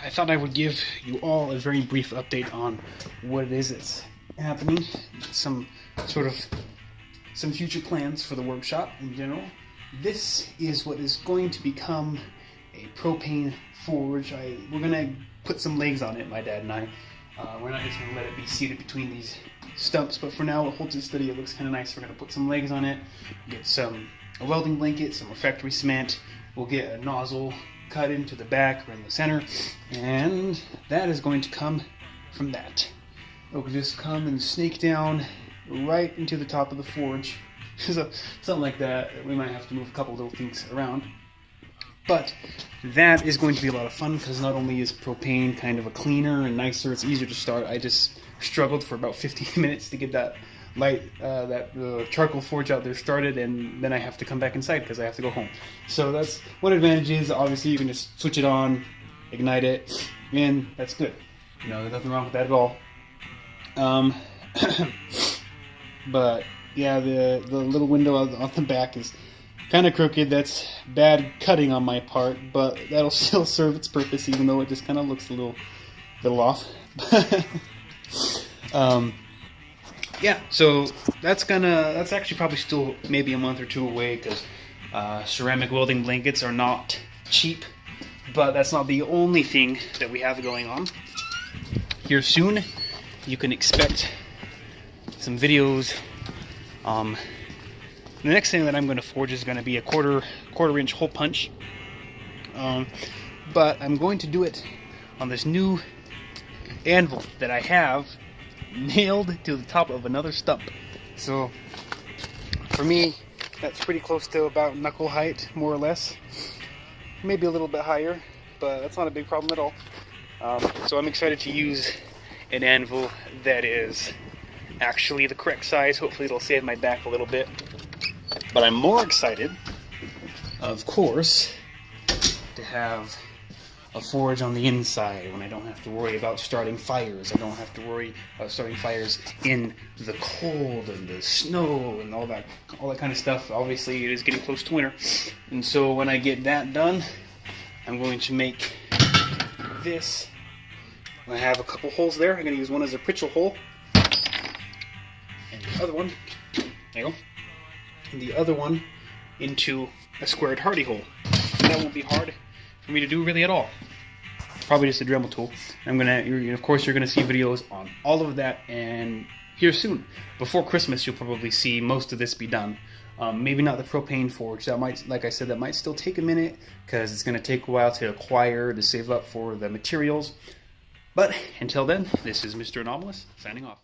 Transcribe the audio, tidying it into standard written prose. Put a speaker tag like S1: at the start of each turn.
S1: I thought I would give you all a very brief update on what it is that's happening, some future plans for the workshop in general. This is what is going to become a propane forge. We're going to put some legs on it, my dad and I. We're not just going to let it be seated between these stumps, but for now it holds it steady. It looks kind of nice. We're going to put some legs on it, get a welding blanket, some refractory cement. We'll get a nozzle cut into the back or in the center, and that is going to come from that. It will just come and snake down right into the top of the forge. So something like that. We might have to move a couple little things around, but that is going to be a lot of fun because not only is propane kind of a cleaner and nicer, it's easier to start. I just struggled for about 15 minutes to get that charcoal forge out there started, and then I have to come back inside because I have to go home. So that's one advantage. Is obviously you can just switch it on, ignite it, and that's good. You know, there's nothing wrong with that at all. But yeah, the little window on the back is kind of crooked. That's bad cutting on my part, but that'll still serve its purpose, even though it just kind of looks a little off. Yeah, so that's actually probably still maybe a month or two away because ceramic welding blankets are not cheap, but that's not the only thing that we have going on. Here soon, you can expect some videos. The next thing that I'm going to forge is going to be a quarter inch hole punch, but I'm going to do it on this new anvil that I have nailed to the top of another stump. So for me, that's pretty close to about knuckle height, more or less. Maybe a little bit higher, but that's not a big problem at all. So I'm excited to use an anvil that is actually the correct size. Hopefully it'll save my back a little bit. But I'm more excited, of course, to have a forge on the inside when I don't have to worry about starting fires. I don't have to worry about starting fires in the cold and the snow and all that kind of stuff. Obviously, it is getting close to winter, and so when I get that done, I'm going to make this. I have a couple holes there. I'm going to use one as a pritchel hole, and the other one, there you go, and the other one into a squared hardy hole. And that won't be hard for me to do really at all. Probably just a Dremel tool. Of course, you're gonna see videos on all of that, and here soon, before Christmas, you'll probably see most of this be done. Maybe not the propane forge. That might, like I said, that might still take a minute because it's gonna take a while to acquire, to save up for the materials. But until then, this is Mr. Anomalous signing off.